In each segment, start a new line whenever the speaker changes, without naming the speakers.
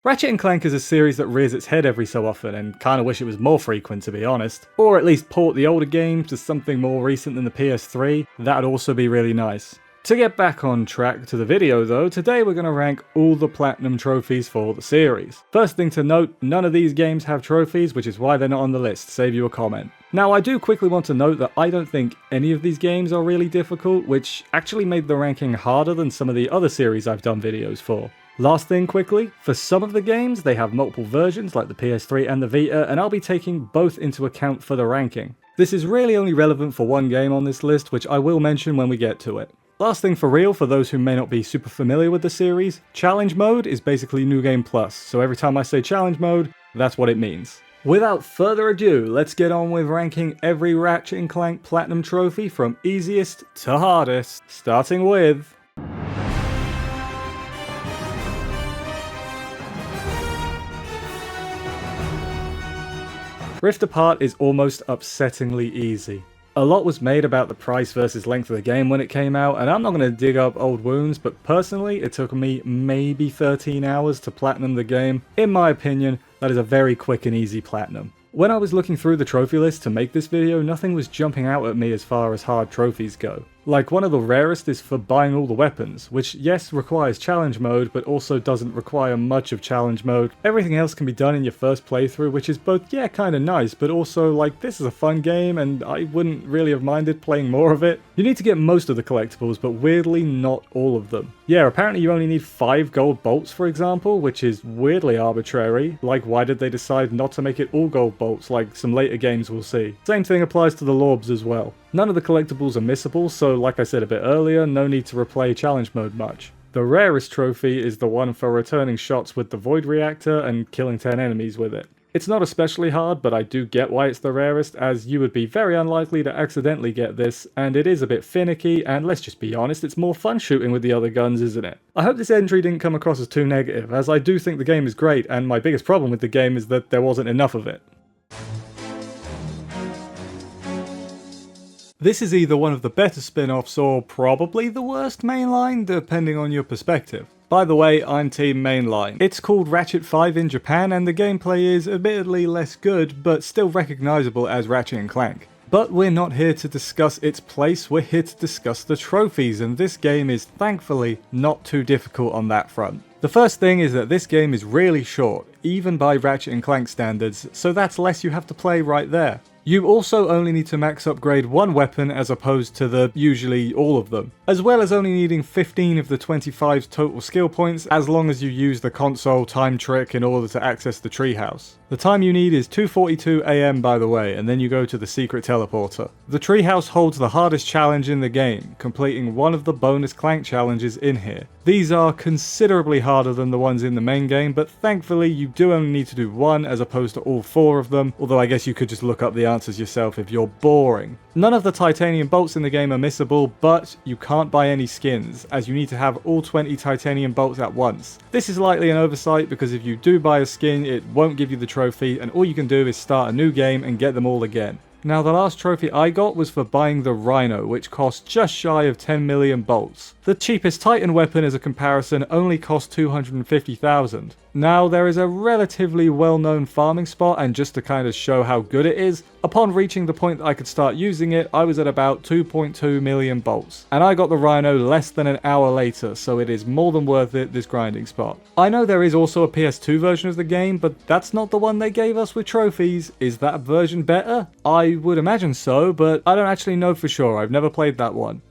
Ratchet and Clank is a series that rears its head every so often, and kinda wish it was more frequent to be honest. Or at least port the older games to something more recent than the PS3, that'd also be really nice. To get back on track to the video though, today we're going to rank all the platinum trophies for the series. First thing to note, none of these games have trophies, which is why they're not on the list, save you a comment. Now I do quickly want to note that I don't think any of these games are really difficult, which actually made the ranking harder than some of the other series I've done videos for. Last thing quickly, for some of the games they have multiple versions like the PS3 and the Vita, and I'll be taking both into account for the ranking. This is really only relevant for one game on this list, which I will mention when we get to it. Last thing for real, for those who may not be super familiar with the series, Challenge Mode is basically New Game Plus, so every time I say Challenge Mode, that's what it means. Without further ado, let's get on with ranking every Ratchet and Clank Platinum trophy from easiest to hardest, starting with... Rift Apart is almost upsettingly easy. A lot was made about the price versus length of the game when it came out, and I'm not going to dig up old wounds, but personally it took me maybe 13 hours to platinum the game. In my opinion, that is a very quick and easy platinum. When I was looking through the trophy list to make this video, nothing was jumping out at me as far as hard trophies go. Like, one of the rarest is for buying all the weapons, which yes requires challenge mode, but also doesn't require much of challenge mode. Everything else can be done in your first playthrough, which is both, yeah, kinda nice, but also like, this is a fun game and I wouldn't really have minded playing more of it. You need to get most of the collectibles, but weirdly not all of them. Yeah, apparently you only need 5 gold bolts for example, which is weirdly arbitrary. Like, why did they decide not to make it all gold bolts like some later games we'll see? Same thing applies to the Lorbs as well. None of the collectibles are missable, so like I said a bit earlier, no need to replay challenge mode much. The rarest trophy is the one for returning shots with the Void Reactor and killing 10 enemies with it. It's not especially hard, but I do get why it's the rarest, as you would be very unlikely to accidentally get this, and it is a bit finicky, and let's just be honest, it's more fun shooting with the other guns, isn't it? I hope this entry didn't come across as too negative, as I do think the game is great, and my biggest problem with the game is that there wasn't enough of it. This is either one of the better spin-offs or probably the worst mainline, depending on your perspective. By the way, I'm team mainline. It's called Ratchet 5 in Japan and the gameplay is admittedly less good, but still recognisable as Ratchet and Clank. But we're not here to discuss its place, we're here to discuss the trophies, and this game is thankfully not too difficult on that front. The first thing is that this game is really short, even by Ratchet and Clank standards, so that's less you have to play right there. You also only need to max upgrade one weapon as opposed to the usually all of them, as well as only needing 15 of the 25 total skill points as long as you use the console time trick in order to access the treehouse. The time you need is 2:42 AM by the way, and then you go to the secret teleporter. The treehouse holds the hardest challenge in the game, completing one of the bonus Clank challenges in here. These are considerably harder than the ones in the main game, but thankfully you do only need to do one as opposed to all 4 of them, although I guess you could just look up the answers yourself if you're boring. None of the titanium bolts in the game are missable, but you can't buy any skins, as you need to have all 20 titanium bolts at once. This is likely an oversight because if you do buy a skin, it won't give you the trophy, and all you can do is start a new game and get them all again. Now the last trophy I got was for buying the Rhino, which cost just shy of 10 million bolts. The cheapest Titan weapon as a comparison only cost 250,000. Now there is a relatively well-known farming spot, and just to kind of show how good it is, upon reaching the point that I could start using it, I was at about 2.2 million bolts. And I got the Rhino less than an hour later, so it is more than worth it, this grinding spot. I know there is also a PS2 version of the game, but that's not the one they gave us with trophies. Is that version better? I would imagine so, but I don't actually know for sure, I've never played that one.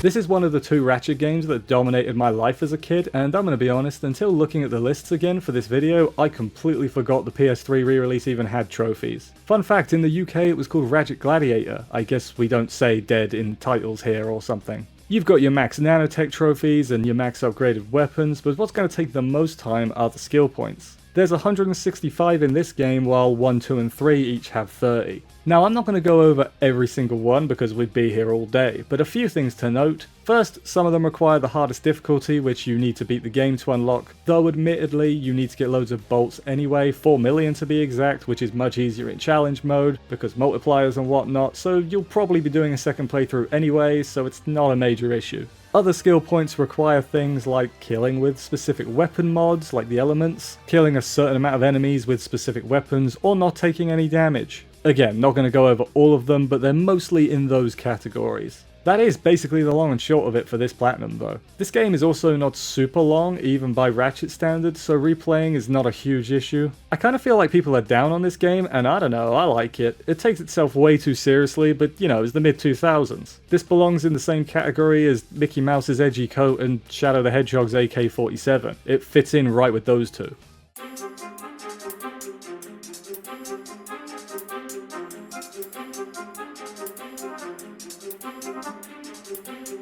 This is one of the 2 Ratchet games that dominated my life as a kid, and I'm gonna be honest, until looking at the lists again for this video, I completely forgot the PS3 re-release even had trophies. Fun fact, in the UK it was called Ratchet Gladiator. I guess we don't say dead in titles here or something. You've got your max nanotech trophies and your max upgraded weapons, but what's going to take the most time are the skill points. There's 165 in this game, while 1, 2, and 3 each have 30. Now, I'm not going to go over every single one because we'd be here all day, but a few things to note. First, some of them require the hardest difficulty, which you need to beat the game to unlock, though admittedly you need to get loads of bolts anyway, 4 million to be exact, which is much easier in challenge mode, because multipliers and whatnot, so you'll probably be doing a second playthrough anyway, so it's not a major issue. Other skill points require things like killing with specific weapon mods, like the elements, killing a certain amount of enemies with specific weapons, or not taking any damage. Again, not going to go over all of them, but they're mostly in those categories. That is basically the long and short of it for this platinum though. This game is also not super long, even by Ratchet standards, so replaying is not a huge issue. I kind of feel like people are down on this game, and I don't know, I like it. It takes itself way too seriously, but you know, it's the mid-2000s. This belongs in the same category as Mickey Mouse's edgy coat and Shadow the Hedgehog's AK-47. It fits in right with those two.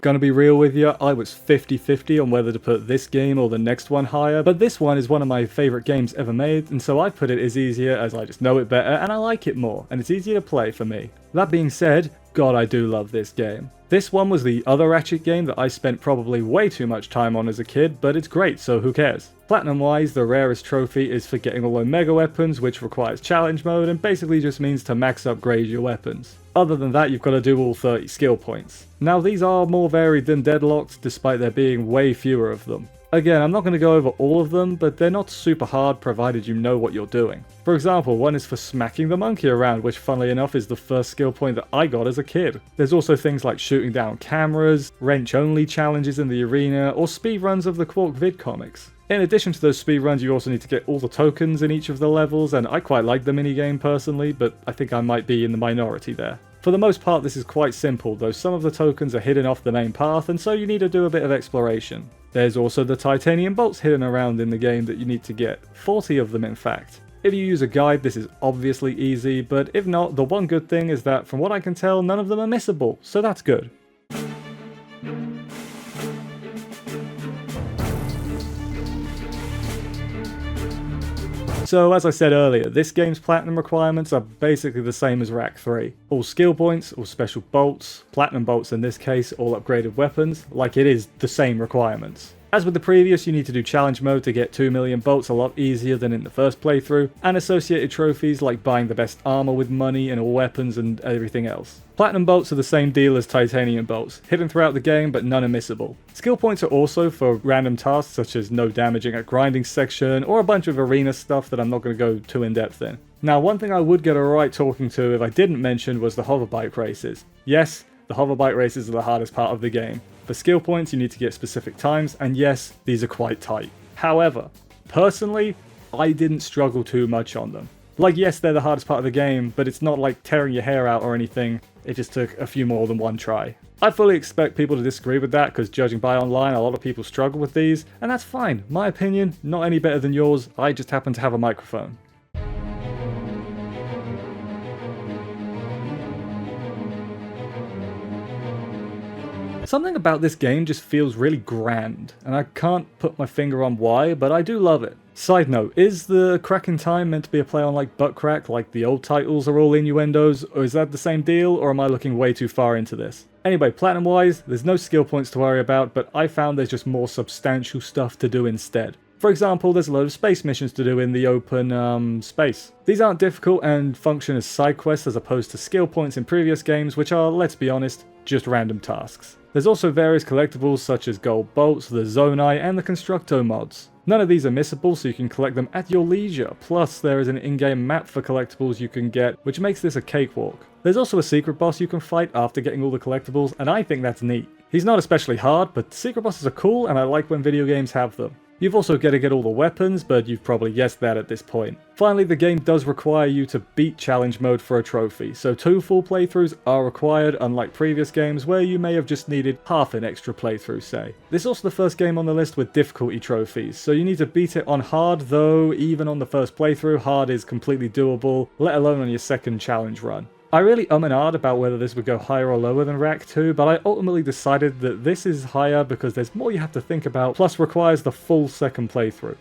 Gonna be real with you, I was 50-50 on whether to put this game or the next one higher, but this one is one of my favourite games ever made, and so I put it as easier as I just know it better and I like it more, and it's easier to play for me. That being said, God, I do love this game. This one was the other Ratchet game that I spent probably way too much time on as a kid, but it's great, so who cares? Platinum-wise, the rarest trophy is for getting all Omega weapons, which requires challenge mode and basically just means to max upgrade your weapons. Other than that, you've got to do all 30 skill points. Now, these are more varied than Deadlocked, despite there being way fewer of them. Again, I'm not going to go over all of them, but they're not super hard provided you know what you're doing. For example, one is for smacking the monkey around, which funnily enough is the first skill point that I got as a kid. There's also things like shooting down cameras, wrench-only challenges in the arena, or speedruns of the Quark vid comics. In addition to those speedruns, you also need to get all the tokens in each of the levels, and I quite like the minigame personally, but I think I might be in the minority there. For the most part, this is quite simple, though some of the tokens are hidden off the main path, and so you need to do a bit of exploration. There's also the titanium bolts hidden around in the game that you need to get, 40 of them in fact. If you use a guide, this is obviously easy, but if not, the one good thing is that from what I can tell, none of them are missable, so that's good. So as I said earlier, this game's platinum requirements are basically the same as Rack 3. All skill points, all special bolts, platinum bolts in this case, all upgraded weapons, like it is the same requirements. As with the previous, you need to do challenge mode to get 2 million bolts a lot easier than in the first playthrough, and associated trophies like buying the best armor with money and all weapons and everything else. Platinum bolts are the same deal as titanium bolts, hidden throughout the game but none are missable. Skill points are also for random tasks such as no damaging a grinding section or a bunch of arena stuff that I'm not going to go too in depth in. Now, one thing I would get a right talking to if I didn't mention was the hoverbike races. Yes, the hoverbike races are the hardest part of the game. For skill points, you need to get specific times, and yes, these are quite tight. However, personally, I didn't struggle too much on them. Like, yes, they're the hardest part of the game, but it's not like tearing your hair out or anything. It just took a few more than one try. I fully expect people to disagree with that, because judging by online, a lot of people struggle with these, and that's fine. My opinion, not any better than yours. I just happen to have a microphone. Something about this game just feels really grand, and I can't put my finger on why, but I do love it. Side note, is the Crack in Time meant to be a play on like butt crack, like the old titles are all innuendos, or is that the same deal, or am I looking way too far into this? Anyway, platinum wise, there's no skill points to worry about, but I found there's just more substantial stuff to do instead. For example, there's a load of space missions to do in the open space. These aren't difficult and function as side quests as opposed to skill points in previous games, which are, let's be honest, just random tasks. There's also various collectibles such as gold bolts, the Zonai, and the Constructo mods. None of these are missable, so you can collect them at your leisure, plus there is an in-game map for collectibles you can get, which makes this a cakewalk. There's also a secret boss you can fight after getting all the collectibles, and I think that's neat. He's not especially hard, but secret bosses are cool, and I like when video games have them. You've also got to get all the weapons, but you've probably guessed that at this point. Finally, the game does require you to beat challenge mode for a trophy, so 2 full playthroughs are required, unlike previous games where you may have just needed half an extra playthrough, say. This is also the first game on the list with difficulty trophies, so you need to beat it on hard, though even on the first playthrough, hard is completely doable, let alone on your second challenge run. I really and ahed about whether this would go higher or lower than Rack 2, but I ultimately decided that this is higher because there's more you have to think about, plus requires the full second playthrough.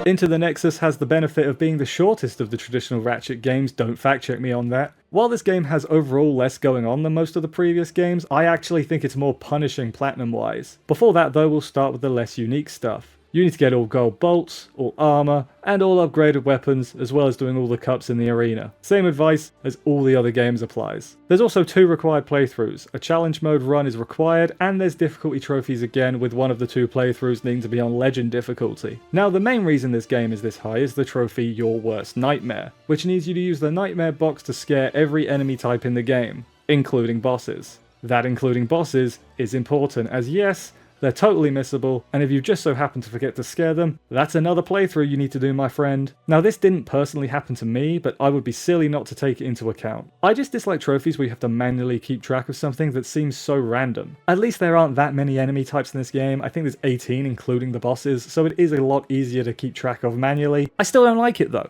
Into the Nexus has the benefit of being the shortest of the traditional Ratchet games, don't fact check me on that. While this game has overall less going on than most of the previous games, I actually think it's more punishing platinum wise. Before that though, we'll start with the less unique stuff. You need to get all gold bolts, all armor, and all upgraded weapons, as well as doing all the cups in the arena. Same advice as all the other games applies. There's also 2 required playthroughs. A challenge mode run is required, and there's difficulty trophies again, with one of the 2 playthroughs needing to be on legend difficulty. Now the main reason this game is this high is the trophy Your Worst Nightmare, which needs you to use the nightmare box to scare every enemy type in the game, including bosses. That including bosses is important, as yes, they're totally missable, and if you just so happen to forget to scare them, that's another playthrough you need to do, my friend. Now this didn't personally happen to me, but I would be silly not to take it into account. I just dislike trophies where you have to manually keep track of something that seems so random. At least there aren't that many enemy types in this game. I think there's 18 including the bosses, so it is a lot easier to keep track of manually. I still don't like it though.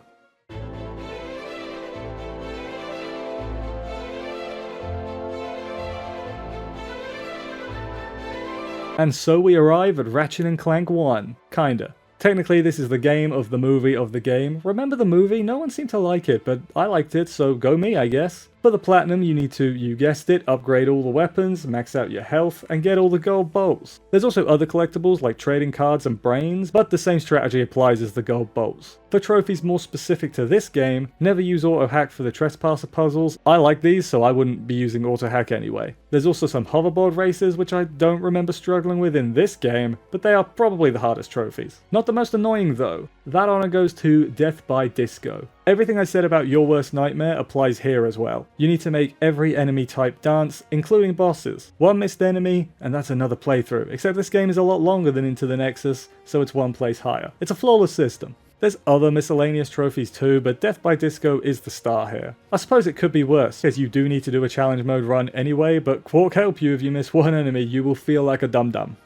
And so we arrive at Ratchet and Clank 1. Kinda. Technically, this is the game of the movie of the game. Remember the movie? No one seemed to like it, but I liked it, so go me, I guess. For the platinum, you need to, you guessed it, upgrade all the weapons, max out your health, and get all the gold bolts. There's also other collectibles like trading cards and brains, but the same strategy applies as the gold bolts. For trophies more specific to this game, never use auto hack for the trespasser puzzles. I like these, so I wouldn't be using auto hack anyway. There's also some hoverboard races, which I don't remember struggling with in this game, but they are probably the hardest trophies. Not the most annoying though. That honor goes to Death by Disco. Everything I said about Your Worst Nightmare applies here as well. You need to make every enemy type dance, including bosses. One missed enemy, and that's another playthrough, except this game is a lot longer than Into the Nexus, so it's one place higher. It's a flawless system. There's other miscellaneous trophies too, but Death by Disco is the star here. I suppose it could be worse, as you do need to do a challenge mode run anyway, but Quark help you if you miss one enemy, you will feel like a dum-dum.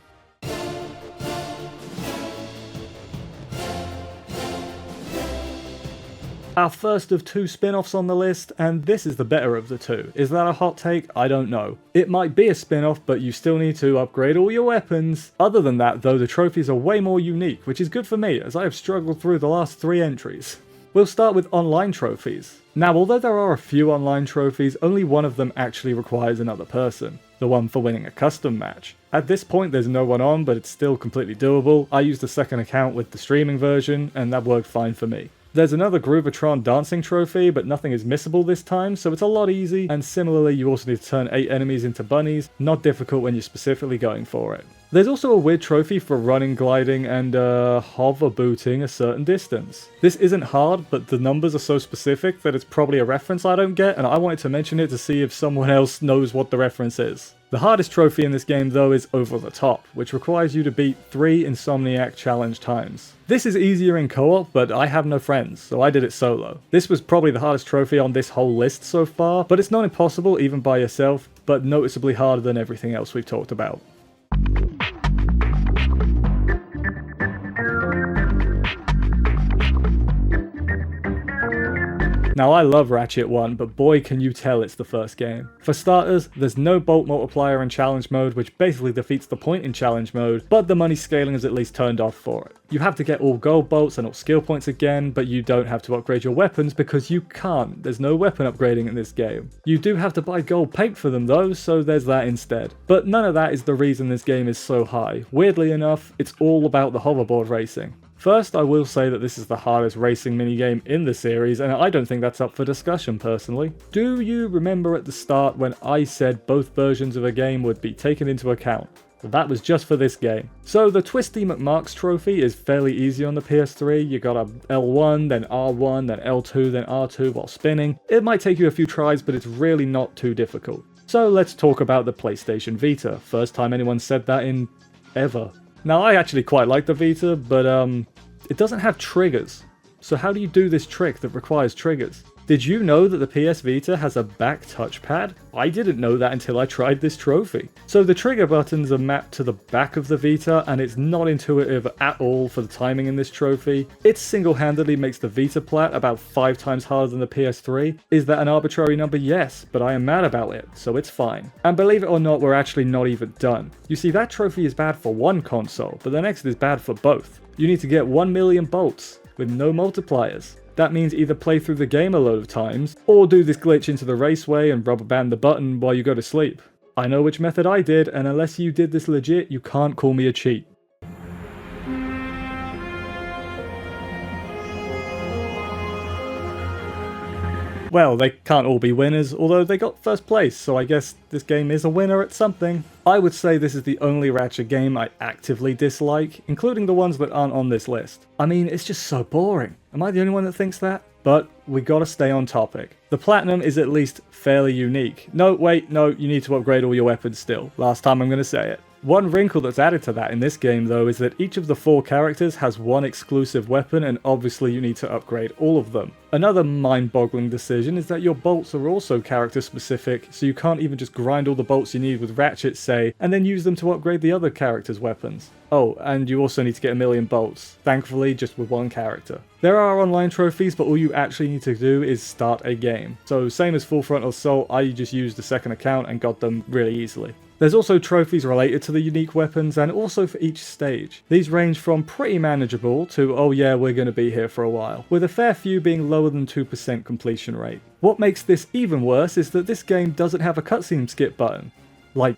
Our first of 2 spin-offs on the list, and this is the better of the 2. Is that a hot take? I don't know. It might be a spin-off, but you still need to upgrade all your weapons. Other than that though, the trophies are way more unique, which is good for me, as I have struggled through the last 3 entries. We'll start with online trophies. Now, although there are a few online trophies, only one of them actually requires another person. The one for winning a custom match. At this point there's no one on, but it's still completely doable. I used a second account with the streaming version, and that worked fine for me. There's another Groovatron dancing trophy, but nothing is missable this time, so it's a lot easy, and similarly you also need to turn 8 enemies into bunnies, not difficult when you're specifically going for it. There's also a weird trophy for running, gliding, and hover booting a certain distance. This isn't hard, but the numbers are so specific that it's probably a reference I don't get, and I wanted to mention it to see if someone else knows what the reference is. The hardest trophy in this game though is Over the Top, which requires you to beat 3 Insomniac challenge times. This is easier in co-op, but I have no friends, so I did it solo. This was probably the hardest trophy on this whole list so far, but it's not impossible even by yourself, but noticeably harder than everything else we've talked about. Now I love Ratchet 1, but boy can you tell it's the first game. For starters, there's no bolt multiplier in challenge mode, which basically defeats the point in challenge mode, but the money scaling is at least turned off for it. You have to get all gold bolts and all skill points again, but you don't have to upgrade your weapons because you can't. There's no weapon upgrading in this game. You do have to buy gold paint for them though, so there's that instead. But none of that is the reason this game is so high. Weirdly enough, it's all about the hoverboard racing. First, I will say that this is the hardest racing minigame in the series, and I don't think that's up for discussion personally. Do you remember at the start when I said both versions of a game would be taken into account? Well, that was just for this game. So the Twisty McMarks trophy is fairly easy on the PS3. You got a L1, then R1, then L2, then R2 while spinning. It might take you a few tries, but it's really not too difficult. So let's talk about the PlayStation Vita. First time anyone said that in ever. Now, I actually quite like the Vita, but it doesn't have triggers. So how do you do this trick that requires triggers? Did you know that the PS Vita has a back touchpad? I didn't know that until I tried this trophy. So the trigger buttons are mapped to the back of the Vita, and it's not intuitive at all for the timing in this trophy. It single-handedly makes the Vita plat about 5 times harder than the PS3. Is that an arbitrary number? Yes, but I am mad about it, so it's fine. And believe it or not, we're actually not even done. You see, that trophy is bad for one console, but the next is bad for both. You need to get 1 million bolts, with no multipliers. That means either play through the game a load of times, or do this glitch into the raceway and rubber band the button while you go to sleep. I know which method I did, and unless you did this legit, you can't call me a cheat. Well, they can't all be winners, although they got first place, so I guess this game is a winner at something. I would say this is the only Ratchet game I actively dislike, including the ones that aren't on this list. I mean, it's just so boring. Am I the only one that thinks that? But we gotta stay on topic. The Platinum is at least fairly unique. No, wait, no, you need to upgrade all your weapons still. Last time I'm gonna say it. One wrinkle that's added to that in this game though is that each of the 4 characters has one exclusive weapon, and obviously you need to upgrade all of them. Another mind-boggling decision is that your bolts are also character specific, so you can't even just grind all the bolts you need with Ratchet, say, and then use them to upgrade the other characters' weapons. Oh, and you also need to get 1 million bolts, thankfully just with one character. There are online trophies, but all you actually need to do is start a game. So same as Full Frontal Assault, I just used a second account and got them really easily. There's also trophies related to the unique weapons and also for each stage. These range from pretty manageable to oh yeah, we're going to be here for a while, with a fair few being lower than 2% completion rate. What makes this even worse is that this game doesn't have a cutscene skip button. Like,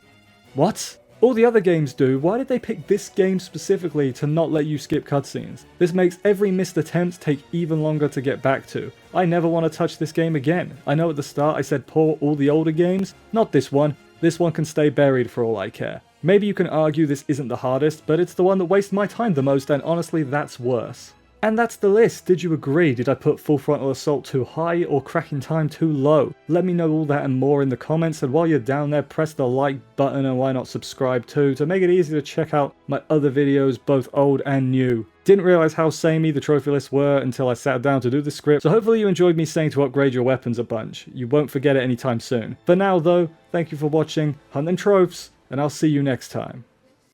what? All the other games do. Why did they pick this game specifically to not let you skip cutscenes? This makes every missed attempt take even longer to get back to. I never want to touch this game again. I know at the start I said pour all the older games, not this one. This one can stay buried for all I care. Maybe you can argue this isn't the hardest, but it's the one that wastes my time the most, and honestly that's worse. And that's the list. Did you agree? Did I put Full Frontal Assault too high or Cracking Time too low? Let me know all that and more in the comments, and while you're down there, press the like button and why not subscribe too, to make it easy to check out my other videos, both old and new. Didn't realise how samey the trophy lists were until I sat down to do the script, so hopefully you enjoyed me saying to upgrade your weapons a bunch. You won't forget it anytime soon. For now though, thank you for watching, hunt them tropes, and I'll see you next time.